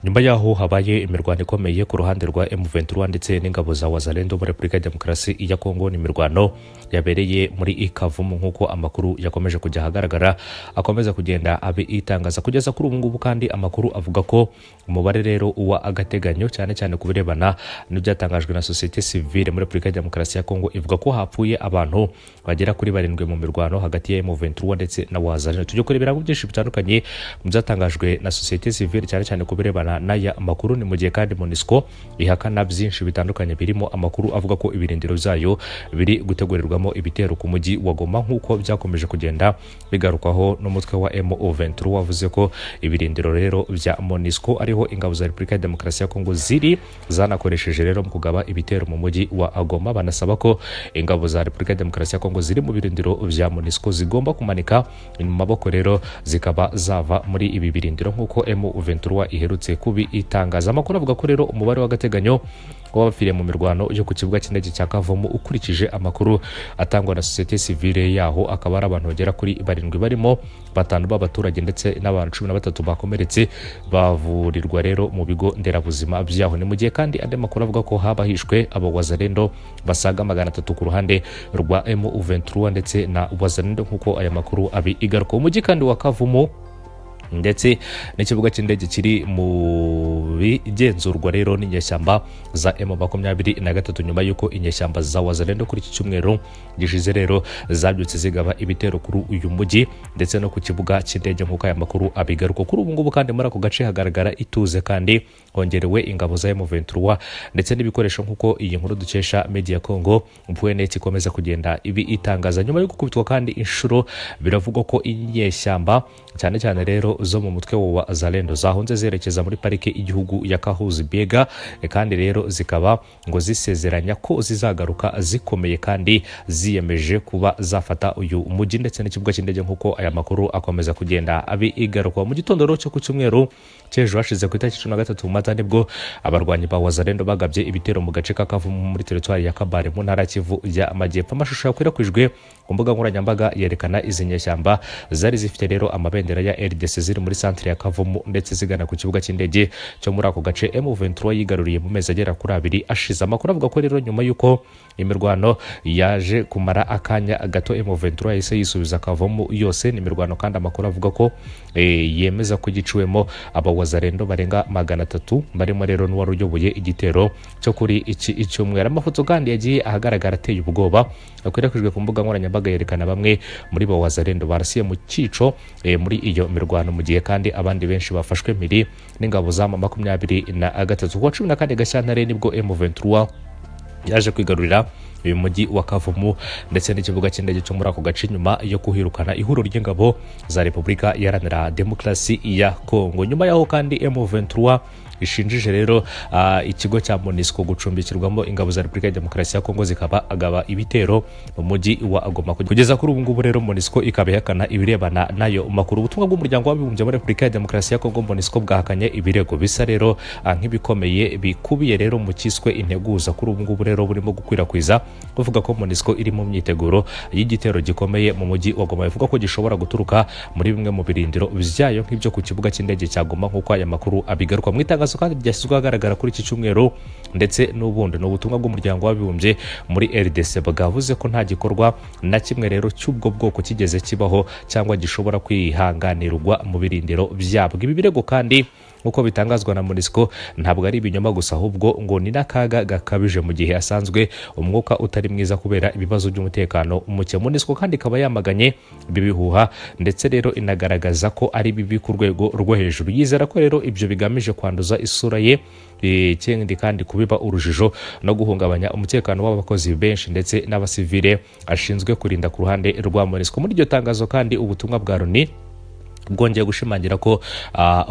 Nyuma yaho habaye imirwano ikomeye ku ruhande rwa M23 ndetse n'ingabo za Wazalendo muri Repubulika ya Demokarasi ya Kongo. Ni imirwano yabereye muri Ikavumu nk'uko amakuru yakomeje kujya ahagaragara akomeza kugenda itangaza kugeza kuri ubu ngubu, kandi amakuru avuga ko umubare rero uwa agateganyo cyane cyane ku birebana n'ibyatangajwe na societe civile muri Repubulika ya Demokarasi ya Kongo ivuga ko hapfuye abantu bagera kuri 7 mu mirwano hagati ya M23 ndetse na Wazalendo. Tujye kurebera byinshi bitandukanye mu byatangajwe na societe civile cyane cyane ku birebana n'aya makuru. Ni mu gihe kandi MONUSCO ihakana byinshi bitandukanye birimo amakuru avuga ko ibirindiro byayo biri gutegurirwamo ibitero ku mujyi wa Goma nk'uko byakomeje kugenda bigarukwaho n'umutwe wa M23 wavuze ko ibirindiro rero bya MONUSCO ariho ingabo za Repubulika ya Demokarasi ya Kongo ziri zanakoresheje rero mu kugaba ibitero mu mujyi wa Goma. Banasaba ko ingabo za Repubulika ya Demokarasi ya Kongo ziri mu birindiro bya MONUSCO zigomba kumanika mu maboko rero zikaba zava muri ibi birindiro nk'uko M23 iherutse kubitangaza. Amakuru avuga ko rero umubare w'agateganyo w'abapfiriye mu mirwano yo ku kibuga cy'indege cya Kavumu ukurikije amakuru atangwa na societe civile yaho akaba ari abantu bagera kuri 7 barimo 5 b'abaturage ndetse n'abantu 13 bakomeretse bavurirwa rero mu bigo nderabuzima byaho. Ni mu gihe kandi andi makuru avuga ko habahishwe abo Wazalendo basaga 300 ku ruhande rwa M23 ndetse na Wazalendo nk'uko aya makuru igaruka. Umujyi kandi wa Kavumu ndetse n'ikibuga cy'indege kiri mu bigenzurwa rero n'inyeshyamba za M23 nyuma yuko inyeshyamba za Wazalendo kuri iki cyumweru gishize rero zabyutse zigaba ibitero kuri uyu mujyi ndetse no ku kibuga cy'indege nk'uko aya makuru abigaruka. Kuri ubu ngubu kandi muri ako gace hagaragara ituze kandi hongerewe ingabo za M23 ndetse n'ibikoresho nk'uko iyi nkuru dukesha Media Congo Mpwene ikomeza kugenda itangaza. Nyuma yo gukubitwa kandi inshuro biravugwa ko inyeshyamba cyane cyane rero zo mu mutwe wa Wazalendo zahunze zerekeza muri parike y'igihugu ya Kahuzi Biega, kandi rero zikaba ngo zisezeranya ko zizagaruka zikomeye kandi ziyemeje kuba zafata uyu mujyi ndetse n'ikibuga cy'indege nk'uko aya makuru akomeza kugenda igaruka. Mu gitondo cyo ku cyumweru cy'ejo hashize ku itariki 13 Mata nibwo abarwanyi ba Wazalendo bagabye ibitero mu gace ka Kavumu muri teritwari ya Kabare mu ntara Kivu ya Amajyepfo. Amashusho yakwirakwijwe ku mbuga nkoranyambaga yerekana izi nyeshyamba zari zifite rero amabendera ya RDC ziri muri centre ya Kavumu ndetse zigana ku kibuga cy'indege cyo muri ako gace M23 yigaruriye mu mezi agera kuri 2 ashize. Amakuru avuga ko rero nyuma yuko imirwano yaje kumara akanya gato M23 yise yisubiza Kavumu yose. Ni imirwano kandi amakuru avuga ko yemeza ko giciwemo aba Wazalendo barenga 300 barimo rero n'uwari uyoboye igitero cyo kuri iki icyumweru. Amafoto kandi yagiye ahagaragara ateye ubwoba akwirakwijwe ku mbuga nkoranyambaga yerekana bamwe muri ba Wazalendo barasiye mu cyico muri iyo mirwano, mu gihe kandi abandi benshi bafashwe miri n'ingabo za M23. Ku wa 14 Gashyantare nibwo M23 yaje kwigarurira uyu mujyi wa Kavumu ndetse n'ikibuga cy'indege cyo muri ako gace nyuma yo kuhirukana ihuriro ry'ingabo za Repubulika Iharanira Demokarasi ya Kongo. Nyuma yaho kandi M23 ishinjije rero ikigo cya MONUSCO gucumbikirwamo ingabo za Repubulika ya Demokarasi ya Kongo zikaba agaba ibitero mu mujyi wa Goma. Kugeza kuri ubu ngubu rero MONUSCO ikaba ihakana ibirebana nayo makuru. Ubutumwa bw'umuryango w'abibumbye muri Repubulika ya Demokarasi ya Kongo MONUSCO bwahakanye ibirego bisa rero nk'ibikomeye bikubiye rero mu kiswe integuza. Kuri ubu ngubu rero burimo gukwirakwiza bavuga ko MONUSCO iri mu myiteguro y'igitero gikomeye mu mujyi wa Goma, bivuga ko gishobora guturuka muri bimwe mu birindiro byayo nk'ibyo ku kibuga cy'indege cya Goma nk'uko aya makuru abigaruka. Mu itangazo kandi ryashyizwe ahagaragara kuri iki cyumweru ndetse n'ubundi n'ubutumwa bw'umuryango w'abibumbye muri RDC bwavuze ko nta gikorwa na kimwe rero cy'ubwo bwoko kigeze kibaho cyangwa gishobora kwihanganirwa mu birindiro byabwo. Ibi birego kandi uko bitangazwa na MONUSCO ntabwo ari ibinyoma gusa, ahubwo ngo ni n'akaga gakabije mu gihe asanzwe umwuka utari mwiza kubera ibibazo by'umutekano muke. MONUSCO kandi ikaba yamaganye bibihuha ndetse rero inagaragaza ko ari bibi ku rwego rwo hejuru. Yizera ko rero ibyo bigamije kwanduza isura ye ikindi kandi kubiba urujijo no guhungabanya umutekano w'abakozi benshi ndetse n'abasivile ashinzwe kurinda ku ruhande rwa MONUSCO. Muri iryo tangazo kandi ubutumwa bwa Loni bwongeye gushimangira ko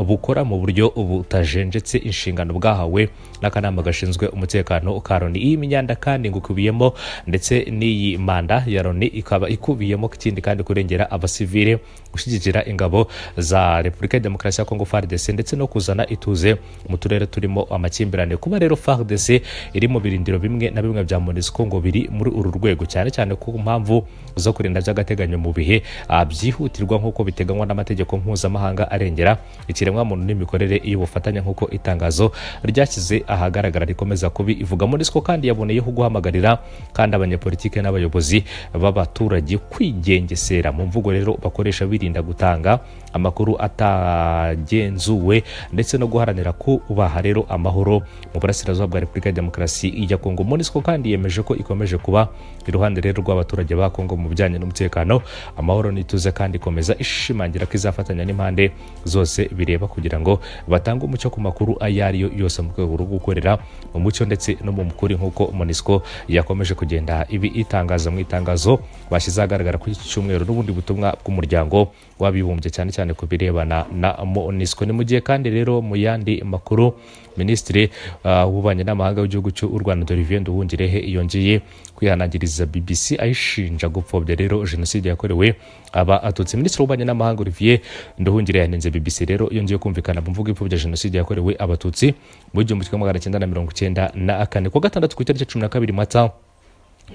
bukora mu buryo butajenjetse inshingano bwahawe n'akanama gashinzwe umutekano ka Loni. Iyi minyanda kandi ngukubiyemo ndetse n'iyi manda ya Loni ikaba ikubiyemo ikindi kandi kurengera abasivile, gushyigikira ingabo za Repubulika ya Demokarasi ya Kongo FARDC ndetse no kuzana ituze mu turere turimo amakimbirane. Kuba rero FARDC iri mu birindiro bimwe na bimwe bya MONUSCO ngo biri muri uru rwego cyane cyane ku mpamvu zo kurinda by'agateganyo mu bihe byihutirwa nk'uko biteganywa n'amategeko n'amategeko mpuzamahanga arengera ikiremwamuntu n'imikorere y'ubufatanye nk'uko itangazo ryashyize ahagaragara rikomeza kubi ivuga. MONUSCO kandi yaboneyeho guhamagarira kandi abanyepolitike n'abayobozi b'abaturage kwigengesera mu mvugo rero bakoresha birinda gutanga amakuru atagenzuwe ndetse no guharanira kubaha rero amahoro mu burasirazuba bwa Repubulika ya Demokarasi ya Kongo. MONUSCO kandi yemeje ko ikomeje kuba iruhande rero rw'abaturage ba Kongo mu bijyanye n'umutekano, amahoro n'ituze, kandi ikomeza ishimangira ko izafatanya n'impande zose bireba kugira ngo batange umucyo ku makuru ayo ari yo yose mu rwego rwo gukorera mu mucyo ndetse no mu mukuri nk'uko MONUSCO yakomeje kugenda ibi itangaza mu itangazo bashyize ahagaragara kuri iki cyumweru n'ubundi butumwa bw'umuryango w'abibumbye cyane cyane ku birebana na MONUSCO. Ni mu gihe kandi rero mu yandi makuru Minisitiri w'ububanyi n'amahanga w'igihugu cy'u Rwanda Olivier Nduhungirehe yongeye kwihanangiriza BBC ayishinja gupfobya rero jenoside yakorewe abatutsi. Minisitiri w'ububanyi n'amahanga Olivier Nduhungirehe yanenze BBC rero yongeye kumvikana mu mvugo ipfobya jenoside yakorewe abatutsi mu 1994 ku gatandatu ku itariki 12 Mata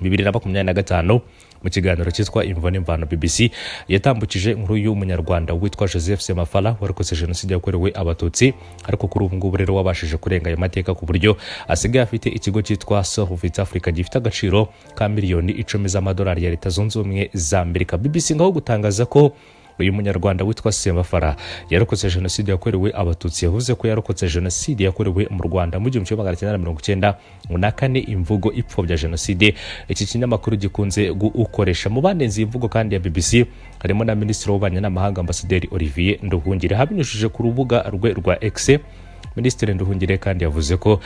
2025 mu kiganiro cyitwa Imvo n'Imvano. BBC yatambukije inkuru y'umunyarwanda witwa Joseph Semafala warokotse jenoside yakorewe abatutsi, ariko kuri ubu ngubu rero wabashije kurenga ayo mateka ku buryo asigaye afite ikigo cyitwa Solvit Africa gifite agaciro ka miliyoni 10 z'amadolari ya Leta Zunze Ubumwe za Amerika. BBC ngaho gutangaza ko uyu munyarwanda witwa Semafara yarokotse jenoside yakorewe abatutsi. Yavuze ko yarokotse jenoside yakorewe mu Rwanda mu 1994 imvugo ipfobya jenoside. Iki kinyamakuru gikunze gukoresha mu banenzi imvugo kandi ya BBC harimo na Minisitiri w'ububanyi n'amahanga Ambasaderi Olivier Nduhungirehe. Habinyujije ku rubuga rwe rwa X, Minisitiri Nduhungirehe kandi yavuze ko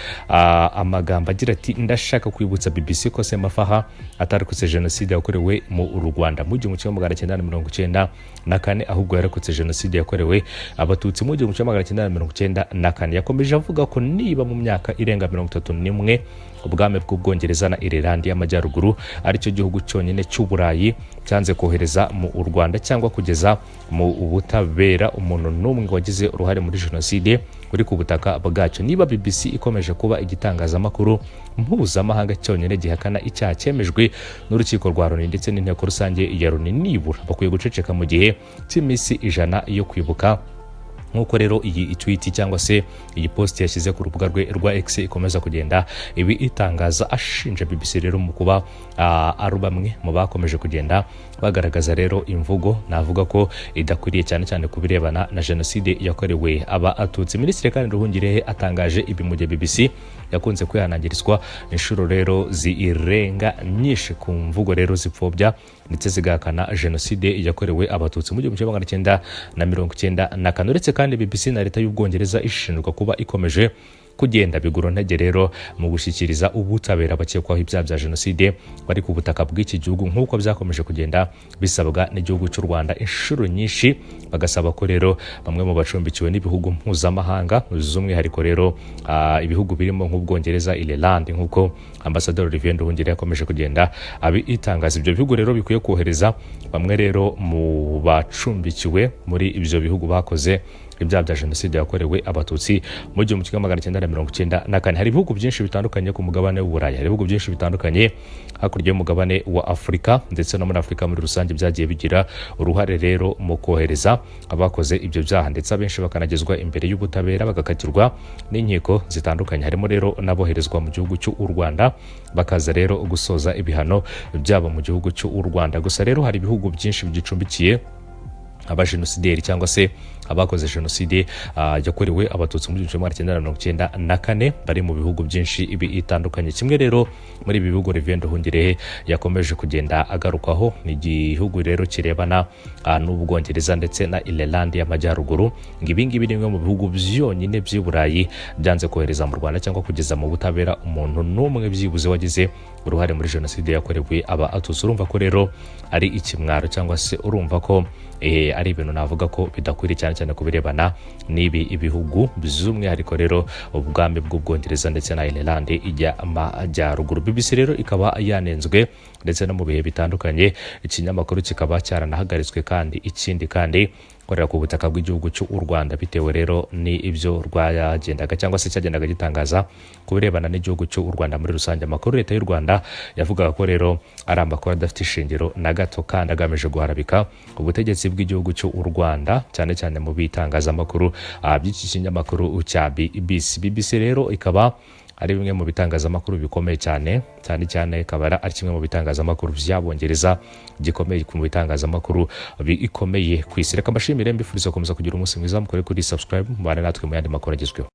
amagambo agira ati ndashaka kwibutsa BBC ko Semafara atarokotse jenoside yakorewe mu Rwanda mu 1994 ahubwo yarokotse jenoside yakorewe abatutsi mu 1994. Yakomeje avuga ko niba mu myaka irenga 31 ubwami bw'Ubwongereza na Ireland y'Amajyaruguru ari cyo gihugu cyonyine cy'Uburayi cyanze kohereza mu Rwanda cyangwa kugeza mu butabera umuntu n'umwe wagize uruhare muri jenoside uri ku butaka bwacyo, niba BBC ikomeje kuba igitangazamakuru mpuzamahanga cyonyine gihakana icyaha cyemejwe n'urukiko rwa Loni ndetse n'inteko rusange ya Loni, nibura bakwiye guceceka mu gihe cy'iminsi 100 yo kwibuka. Nkuko rero iyi tweet cyangwa se iyi post yashyize ku rubuga rwe rwa X ikomeza kugenda ibi itangaza ashinja BBC rero mu kuba ari bamwe mu bakomeje kugenda bagaragaza rero imvugo navuga ko idakwiriye cyane cyane kubirebana na jenoside yakorewe abatutsi. Minisitiri kandi Nduhungirehe atangaje ibi mu gihe BBC yakunze kwihanangirizwa inshuro rero zirenga nyinshi ku mvugo rero zipfobya ndetse zigakana jenoside yakorewe abatutsi mu 1994. Uretse kandi BBC na Leta y'Ubwongereza ishinjwa kuba ikomeje kugenda bigura ntege rero mu gushyikiriza ubutabera abakekwaho ibyaha bya jenoside bari ku butaka bw'iki gihugu, nk'uko byakomeje kugenda bisabwa n'igihugu cy'u Rwanda inshuro nyinshi, bagasaba ko rero bamwe mu bacumbikiwe n'ibihugu mpuzamahanga z'umwihariko rero ibihugu birimo nk'Ubwongereza, Ireland, nk'uko Ambasaderi Olivier Nduhungirehe yakomeje kugenda itangaza. Ibyo bihugu rero bikwiye kohereza bamwe rero mu bacumbikiwe muri ibyo bihugu bakoze ibyaha bya jenoside yakorewe abatutsi mu 1994. Hari ibihugu byinshi bitandukanye ku mugabane w'Uburayi, hari ibihugu byinshi bitandukanye hakurya y'umugabane wa Afurika ndetse no muri Afurika muri rusange byagiye bigira uruhare rero mu kohereza abakoze ibyo byaha, ndetse abenshi bakanagezwa imbere y'ubutabera bagakatirwa n'inkiko zitandukanye. Harimo rero naboherezwa mu gihugu cy'u Rwanda bakaza rero gusoza ibihano byabo mu gihugu cy'u Rwanda. Gusa rero hari ibihugu byinshi bigicumbikiye abajenosideri cyangwa se abakoze jenoside yakorewe abatutsi mu 1994 bari mu bihugu byinshi ibi itandukanye. Kimwe rero muri ibi bihugu Olivier Nduhungirehe yakomeje kugenda agarukwaho ni igihugu rero kirebana n'Ubwongereza ndetse na Ireland y'Amajyaruguru. Ibi ngibi ni bimwe mu bihugu byonyine by'i Burayi byanze kohereza mu Rwanda cyangwa kugeza mu butabera umuntu n'umwe byibuze wagize uruhare muri jenoside yakorewe abatutsi. Urumva ko rero ari ikimwaro cyangwa se urumva ko ari ibintu navuga ko bidakwiriye cyane cyane kubirebana n'ibi ibihugu by'umwihariko rero ubwami bw'Ubwongereza ndetse na Ireland ijya amajyaruguru. BBC rero ikaba yanenzwe ndetse no mu bihe bitandukanye, ikinyamakuru kikaba cyaranahagaritswe kandi ikindi kandi korera ku butaka bw'igihugu cy'u Rwanda, bitewe rero ni ibyo rwagendaga cyangwa se cyagendaga gitangaza ku birebana n'igihugu cy'u Rwanda muri rusange. Amakuru leta y'u Rwanda yavugaga ko rero ari amakuru adafite ishingiro na gato kandi agamije guharabika ubutegetsi bw'igihugu cy'u Rwanda, cyane cyane mu bitangazamakuru by'iki kinyamakuru cya BBC rero ikaba ari bimwe mu bitangazamakuru bikomeye cyane ikaba ari kimwe mu bitangazamakuru by'Abongereza gikomeye mu bitangazamakuru bikomeye ku isi. Reka mbashimire, mbifuriza gukomeza kugira umunsi mwiza, mukore kuri subscribe mubane natwe mu yandi makuru agezweho.